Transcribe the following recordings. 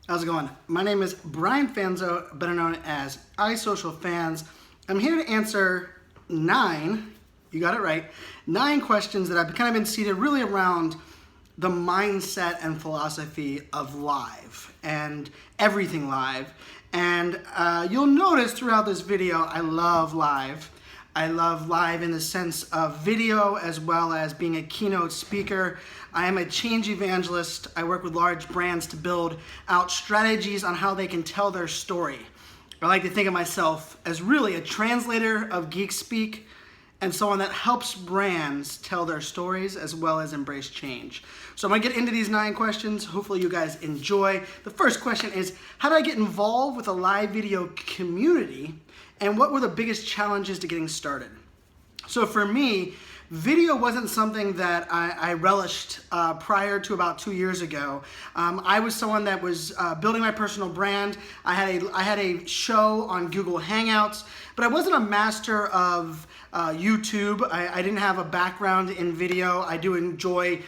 How's it going? My name is Brian Fanzo, better known as iSocialFans. I'm here to answer 9, you got it right, 9 questions that I've kind of been seated really around the mindset and philosophy of live and everything live. And you'll notice throughout this video, I love live. I love live in the sense of video as well as being a keynote speaker. I am a change evangelist. I work with large brands to build out strategies on how they can tell their story. I like to think of myself as really a translator of geek speak and someone that helps brands tell their stories as well as embrace change. So I'm gonna get into these 9 questions. Hopefully you guys enjoy. The first question is, how did I get involved with a live video community and what were the biggest challenges to getting started? So for me, video wasn't something that I relished prior to about 2 years ago. I was someone that was building my personal brand. I had a show on Google Hangouts, but I wasn't a master of YouTube. I didn't have a background in video. I do enjoy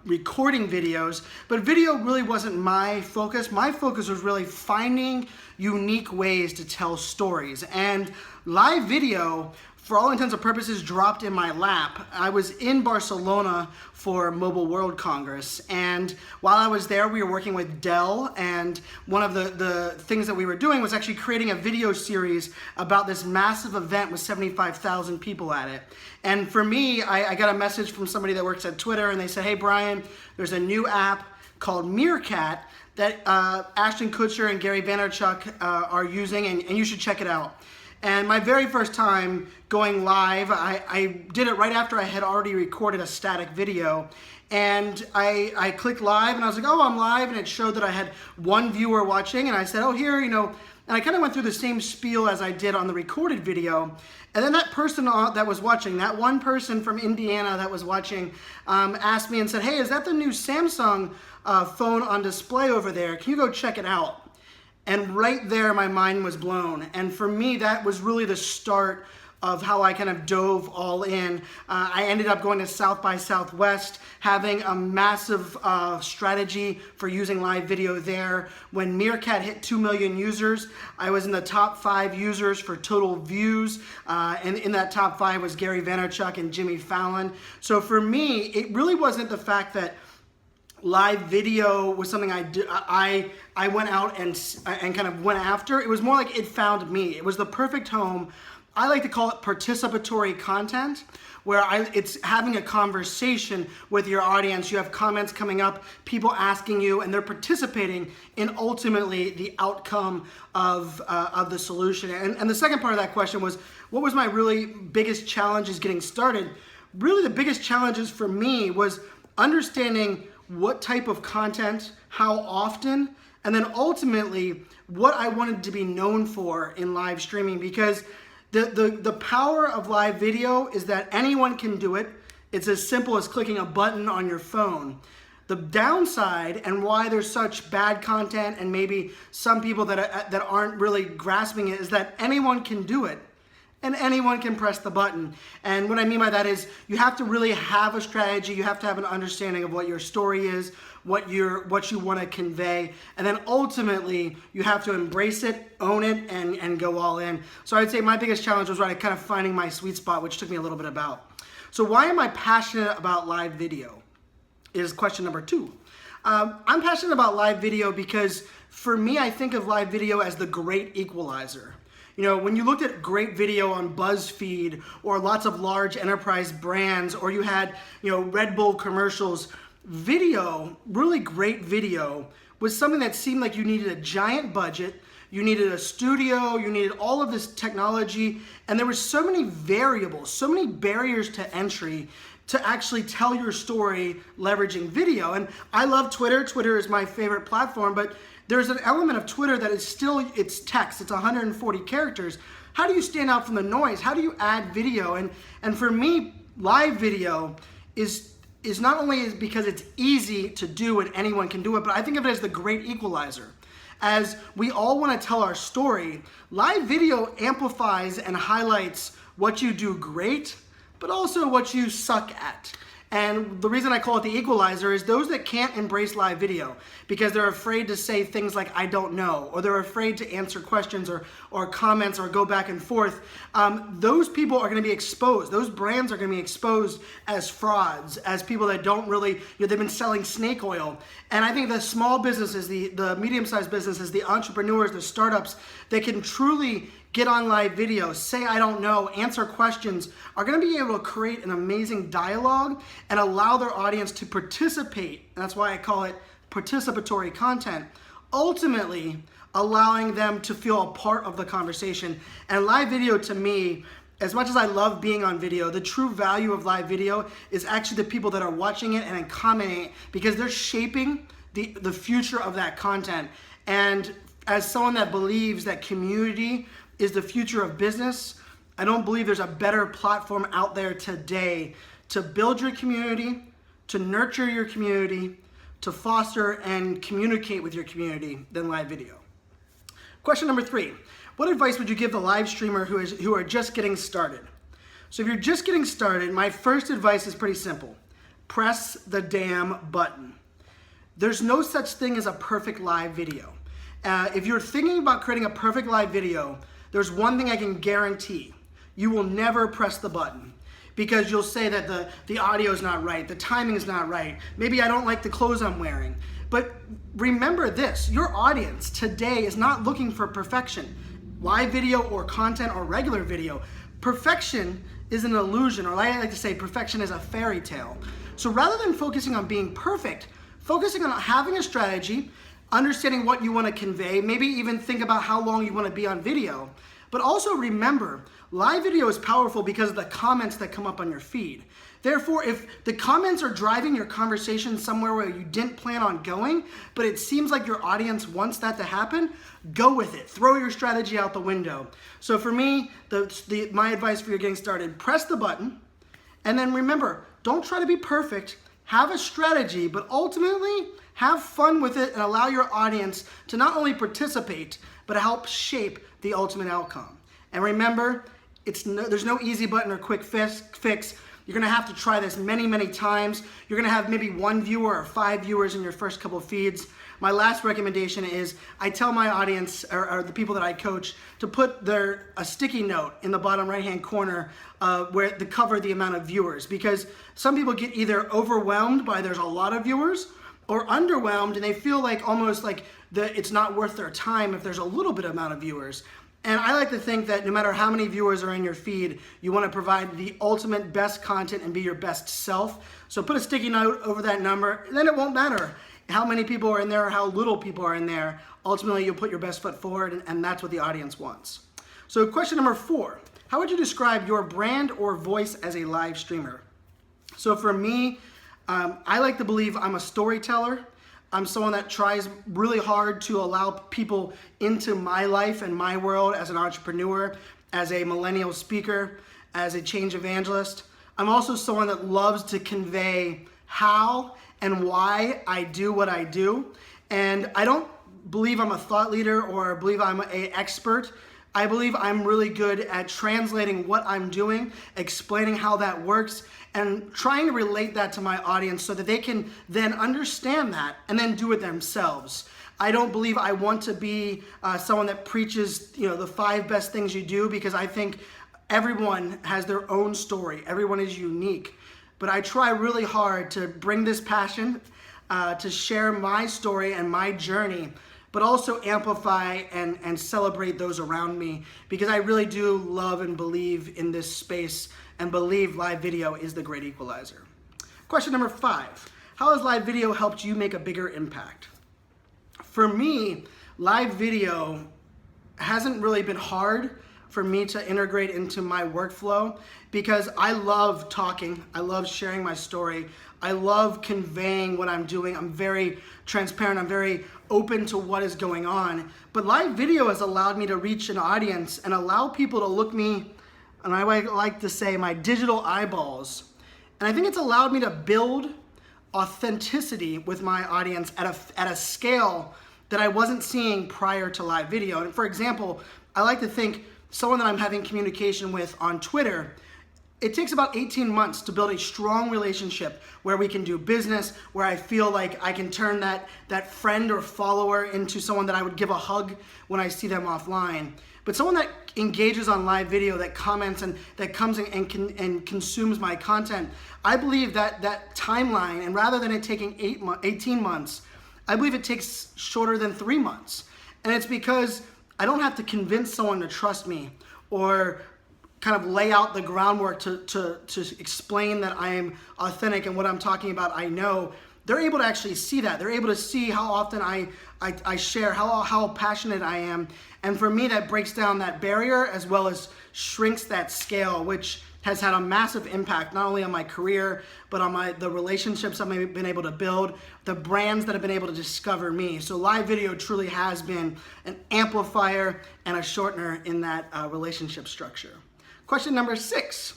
recording videos, but video really wasn't my focus. My focus was really finding unique ways to tell stories, and live video, for all intents and purposes, dropped in my lap. I was in Barcelona for Mobile World Congress, and while I was there, we were working with Dell, and one of the things that we were doing was actually creating a video series about this massive event with 75,000 people at it. And for me, I got a message from somebody that works at Twitter, and they said, hey Brian, there's a new app called Meerkat that Ashton Kutcher and Gary Vaynerchuk are using, and you should check it out. And my very first time going live, I did it right after I had already recorded a static video. And I clicked live and I was like, oh, I'm live. And it showed that I had 1 viewer watching. And I said, oh, here, and I kind of went through the same spiel as I did on the recorded video. And then that person that was watching, that one person from Indiana that was watching, asked me and said, hey, is that the new Samsung phone on display over there? Can you go check it out? And right there, my mind was blown. And for me, that was really the start of how I kind of dove all in. I ended up going to South by Southwest, having a massive strategy for using live video there. When Meerkat hit 2 million users, I was in the top 5 users for total views. And in that top 5 was Gary Vaynerchuk and Jimmy Fallon. So for me, it really wasn't the fact that live video was something I went out and kind of went after. It was more like it found me. It was the perfect home. I like to call it participatory content, where it's having a conversation with your audience. You have comments coming up, people asking you, and they're participating in ultimately the outcome of the solution. And the second part of that question was, what was my really biggest challenges getting started? Really the biggest challenges for me was understanding what type of content, how often, and then ultimately what I wanted to be known for in live streaming, because the power of live video is that anyone can do it. It's as simple as clicking a button on your phone. The downside and why there's such bad content and maybe some people that aren't really grasping it is that anyone can do it. And anyone can press the button. And what I mean by that is you have to really have a strategy. You have to have an understanding of what your story is, what you want to convey, and then ultimately you have to embrace it, own it, and go all in. So I'd say my biggest challenge was kind of finding my sweet spot, which took me a little bit about. So why am I passionate about live video? Is question number 2. I'm passionate about live video because for me, I think of live video as the great equalizer. When you looked at great video on BuzzFeed or lots of large enterprise brands, or you had, Red Bull commercials, video, really great video, was something that seemed like you needed a giant budget, you needed a studio, you needed all of this technology, and there were so many variables, so many barriers to entry to actually tell your story leveraging video. And I love Twitter. Twitter is my favorite platform, but there's an element of Twitter that is still, it's text, it's 140 characters. How do you stand out from the noise? How do you add video? And for me, live video is not only because it's easy to do and anyone can do it, but I think of it as the great equalizer. As we all want to tell our story, live video amplifies and highlights what you do great, but also what you suck at. And the reason I call it the equalizer is those that can't embrace live video because they're afraid to say things like, I don't know, or they're afraid to answer questions or comments or go back and forth. Those people are going to be exposed. Those brands are going to be exposed as frauds, as people that don't really, they've been selling snake oil. And I think the small businesses, the medium-sized businesses, the entrepreneurs, the startups that can truly get on live video, say I don't know, answer questions, are going to be able to create an amazing dialogue and allow their audience to participate. And that's why I call it participatory content. Ultimately, allowing them to feel a part of the conversation. And live video, to me, as much as I love being on video, the true value of live video is actually the people that are watching it and then commenting, because they're shaping the future of that content. And as someone that believes that community is the future of business, I don't believe there's a better platform out there today to build your community, to nurture your community, to foster and communicate with your community than live video. Question number 3, what advice would you give the live streamer who are just getting started? So if you're just getting started, my first advice is pretty simple. Press the damn button. There's no such thing as a perfect live video. If you're thinking about creating a perfect live video, there's one thing I can guarantee. You will never press the button because you'll say that the audio is not right, the timing is not right, maybe I don't like the clothes I'm wearing. But remember this, your audience today is not looking for perfection. Live video or content or regular video, perfection is an illusion, or I like to say perfection is a fairy tale. So rather than focusing on being perfect, focusing on having a strategy, understanding what you want to convey, maybe even think about how long you want to be on video. But also remember, live video is powerful because of the comments that come up on your feed. Therefore, if the comments are driving your conversation somewhere where you didn't plan on going, but it seems like your audience wants that to happen, go with it. Throw your strategy out the window. So for me, my advice for you getting started, press the button, and then remember, don't try to be perfect. Have a strategy, but ultimately have fun with it and allow your audience to not only participate, but help shape the ultimate outcome. And remember, there's no easy button or quick fix. You're gonna have to try this many, many times. You're gonna have maybe 1 viewer or 5 viewers in your first couple of feeds. My last recommendation is I tell my audience or the people that I coach to put a sticky note in the bottom right-hand corner to cover the amount of viewers, because some people get either overwhelmed by there's a lot of viewers or underwhelmed and they feel like almost like it's not worth their time if there's a little bit amount of viewers. And I like to think that no matter how many viewers are in your feed, you want to provide the ultimate best content and be your best self. So put a sticky note over that number, and then it won't matter how many people are in there or how little people are in there. Ultimately, you'll put your best foot forward, and that's what the audience wants. So question number 4, how would you describe your brand or voice as a live streamer? So for me, I like to believe I'm a storyteller. I'm someone that tries really hard to allow people into my life and my world as an entrepreneur, as a millennial speaker, as a change evangelist. I'm also someone that loves to convey how and why I do what I do. And I don't believe I'm a thought leader or believe I'm an expert. I believe I'm really good at translating what I'm doing, explaining how that works, and trying to relate that to my audience so that they can then understand that and then do it themselves. I don't believe I want to be someone that preaches, the 5 best things you do, because I think everyone has their own story. Everyone is unique. But I try really hard to bring this passion, to share my story and my journey, but also amplify and celebrate those around me, because I really do love and believe in this space and believe live video is the great equalizer. Question number 5, how has live video helped you make a bigger impact? For me, live video hasn't really been hard for me to integrate into my workflow, because I love talking, I love sharing my story, I love conveying what I'm doing. I'm very transparent, I'm very open to what is going on. But live video has allowed me to reach an audience and allow people to look me, and I like to say, my digital eyeballs. And I think it's allowed me to build authenticity with my audience at a scale that I wasn't seeing prior to live video. And for example, I like to think someone that I'm having communication with on Twitter, it takes about 18 months to build a strong relationship where we can do business, where I feel like I can turn that friend or follower into someone that I would give a hug when I see them offline. But someone that engages on live video, that comments and that comes and consumes my content, I believe that timeline, and rather than it taking 18 months, I believe it takes shorter than 3 months. And it's because I don't have to convince someone to trust me or kind of lay out the groundwork to explain that I am authentic and what I'm talking about I know. They're able to actually see that. They're able to see how often I share, how passionate I am. And for me, that breaks down that barrier as well as shrinks that scale, which has had a massive impact not only on my career, but on the relationships I've been able to build, the brands that have been able to discover me. So live video truly has been an amplifier and a shortener in that relationship structure. Question number 6.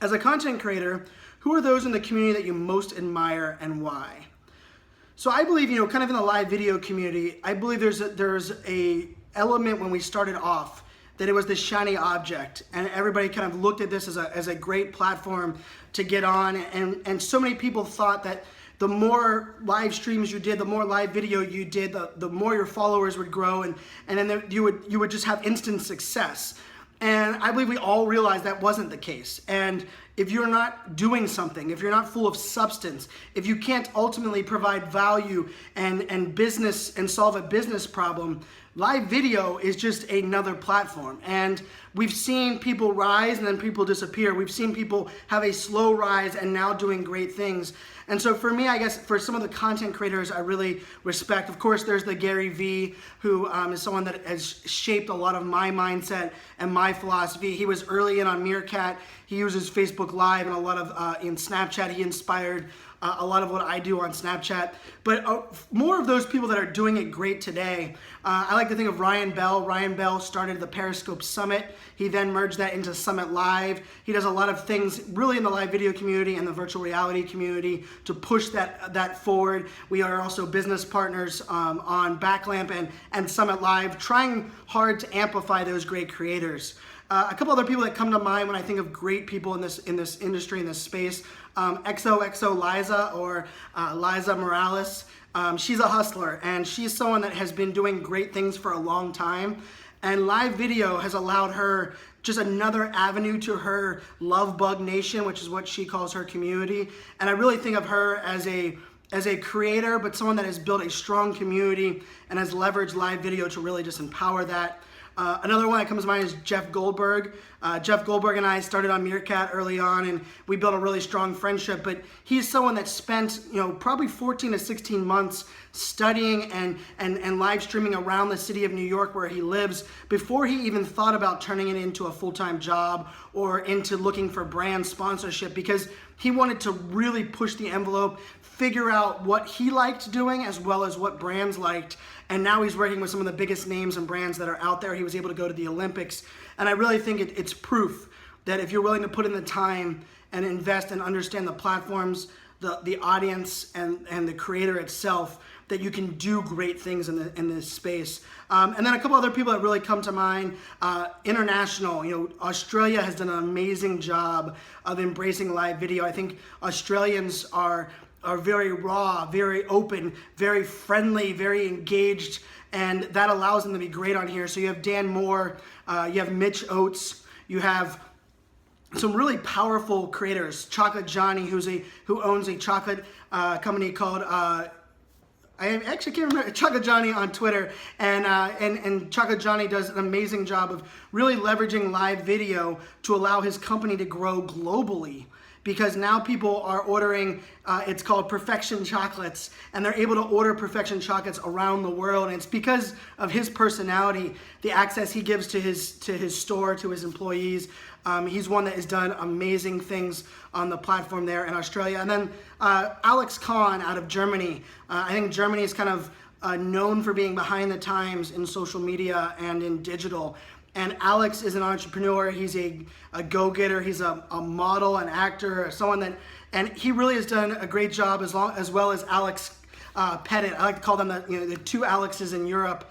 As a content creator, who are those in the community that you most admire and why? So I believe, kind of in the live video community, I believe there's a element when we started off that it was this shiny object, and everybody kind of looked at this as a great platform to get on, and so many people thought that the more live streams you did, the more live video you did, the more your followers would grow, and then you would just have instant success. And I believe we all realized that wasn't the case. And if you're not doing something, if you're not full of substance, if you can't ultimately provide value and business and solve a business problem, live video is just another platform. And we've seen people rise and then people disappear. We've seen people have a slow rise and now doing great things. And so for me, I guess for some of the content creators I really respect, of course, there's the Gary Vee, who is someone that has shaped a lot of my mindset and my philosophy. He was early in on Meerkat. He uses Facebook Live and a lot of, in Snapchat, he inspired a lot of what I do on Snapchat. But more of those people that are doing it great today, I like to think of Ryan Bell. Ryan Bell started the Periscope Summit. He then merged that into Summit Live. He does a lot of things really in the live video community and the virtual reality community to push that forward. We are also business partners on Backlamp and Summit Live, trying hard to amplify those great creators. A couple other people that come to mind when I think of great people in this industry, in this space, XOXO Liza, or Liza Morales. She's a hustler, and she's someone that has been doing great things for a long time. And live video has allowed her just another avenue to her Love Bug Nation, which is what she calls her community. And I really think of her as a creator, but someone that has built a strong community and has leveraged live video to really just empower that. Another one that comes to mind is Jeff Goldberg. Jeff Goldberg and I started on Meerkat early on, and we built a really strong friendship, but he's someone that spent probably 14 to 16 months studying and live streaming around the city of New York where he lives before he even thought about turning it into a full-time job or into looking for brand sponsorship, because he wanted to really push the envelope, figure out what he liked doing as well as what brands liked. And now he's working with some of the biggest names and brands that are out there. He was able to go to the Olympics. And I really think it's proof that if you're willing to put in the time and invest and understand the platforms, the audience, and the creator itself, that you can do great things in this space. And then a couple other people that really come to mind, international. Australia has done an amazing job of embracing live video. I think Australians are very raw, very open, very friendly, very engaged, and that allows them to be great on here. So you have Dan Moore, you have Mitch Oates, you have some really powerful creators. Chocolate Johnny, who owns a chocolate company called I actually can't remember, Chocolate Johnny on Twitter, and Chocolate Johnny does an amazing job of really leveraging live video to allow his company to grow globally. Because now people are ordering, it's called Perfection Chocolates, and they're able to order Perfection Chocolates around the world. And it's because of his personality, the access he gives to his store, to his employees. He's one that has done amazing things on the platform there in Australia. And then Alex Kahn out of Germany. I think Germany is kind of known for being behind the times in social media and in digital. And Alex is an entrepreneur. He's a go-getter. He's a model, an actor, someone and he really has done a great job as well as Alex Pettit. I like to call them the two Alexes in Europe.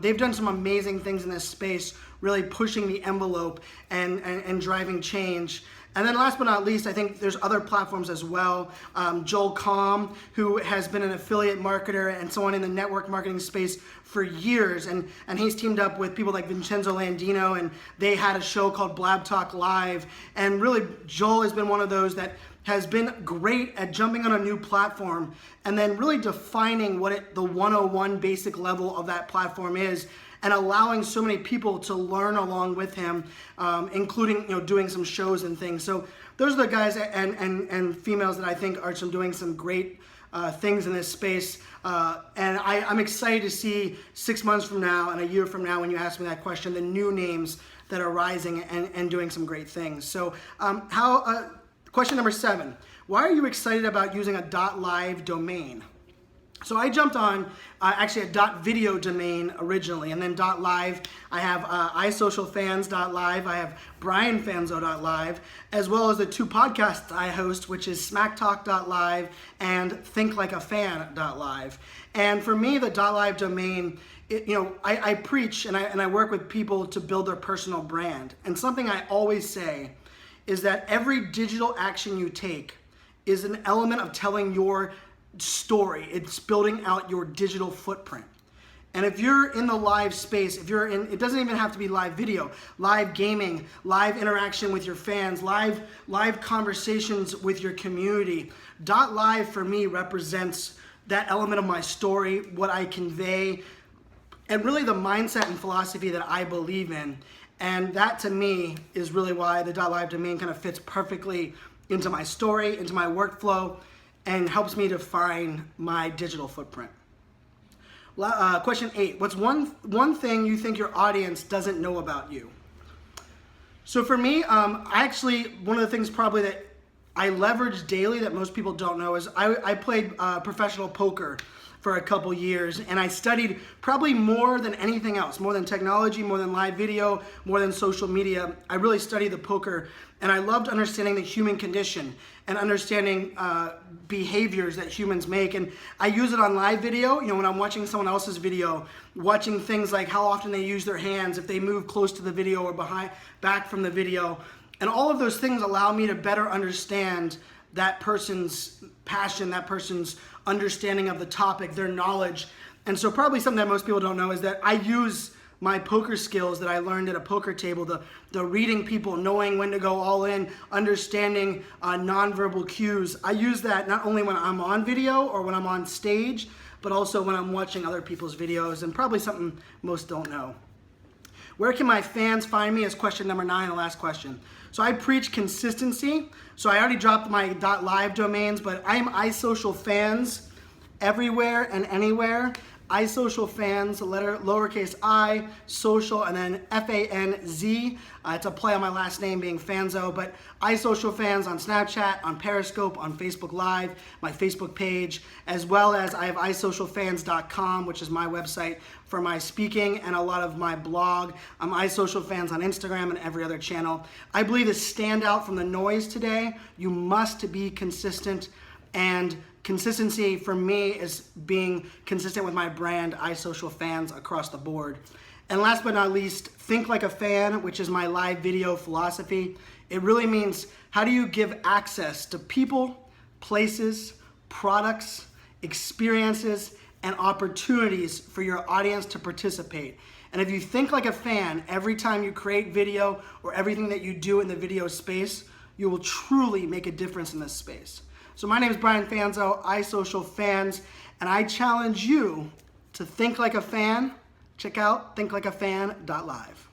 They've done some amazing things in this space, really pushing the envelope and driving change. And then last but not least, I think there's other platforms as well. Joel Comm, who has been an affiliate marketer and so on in the network marketing space for years, and he's teamed up with people like Vincenzo Landino, and they had a show called Blab Talk Live. And really, Joel has been one of those that has been great at jumping on a new platform and then really defining what the 101 basic level of that platform is, and allowing so many people to learn along with him, including doing some shows and things. So those are the guys and females that I think are doing some great things in this space. And I'm excited to see 6 months from now and a year from now, when you ask me that question, the new names that are rising and doing some great things. So question number 7, why are you excited about using a .live domain? So I jumped on actually a .video domain originally, and then .live. I have iSocialFans.live, I have BrianFanzo.live, as well as the 2 podcasts I host, which is SmackTalk.live and ThinkLikeAFan.live. And for me, the .live domain, I preach and I work with people to build their personal brand. And something I always say is that every digital action you take is an element of telling your story. It's building out your digital footprint. And if you're in the live space, it doesn't even have to be live video, live gaming, live interaction with your fans, live conversations with your community. .live for me represents that element of my story, what I convey, and really the mindset and philosophy that I believe in. And that to me is really why the .live domain kind of fits perfectly into my story, into my workflow, and helps me define my digital footprint. Question 8, what's one thing you think your audience doesn't know about you? So for me, one of the things probably that I leverage daily that most people don't know is I played professional poker for a couple years, and I studied probably more than anything else, more than technology, more than live video, more than social media. I really studied the poker, and I loved understanding the human condition and understanding behaviors that humans make. And I use it on live video, when I'm watching someone else's video, watching things like how often they use their hands, if they move close to the video or back from the video. And all of those things allow me to better understand that person's passion, that person's understanding of the topic, their knowledge. And so probably something that most people don't know is that I use my poker skills that I learned at a poker table, the reading people, knowing when to go all in, understanding nonverbal cues. I use that not only when I'm on video or when I'm on stage, but also when I'm watching other people's videos, and probably something most don't know. Where can my fans find me is question number 9, the last question. So I preach consistency. So I already dropped my .live domains, but I'm iSocialFans everywhere and anywhere. iSocialFans, lowercase I, social, and then F-A-N-Z. It's a play on my last name being Fanzo, but iSocialFans on Snapchat, on Periscope, on Facebook Live, my Facebook page, as well as I have iSocialFans.com, which is my website for my speaking and a lot of my blog. I'm iSocialFans on Instagram and every other channel. I believe to stand out from the noise today, you must be consistent, and consistency for me is being consistent with my brand, iSocialFans, across the board. And last but not least, think like a fan, which is my live video philosophy. It really means, how do you give access to people, places, products, experiences, and opportunities for your audience to participate? And if you think like a fan every time you create video or everything that you do in the video space, you will truly make a difference in this space. So my name is Brian Fanzo, iSocialFans, and I challenge you to think like a fan. Check out thinklikeafan.live.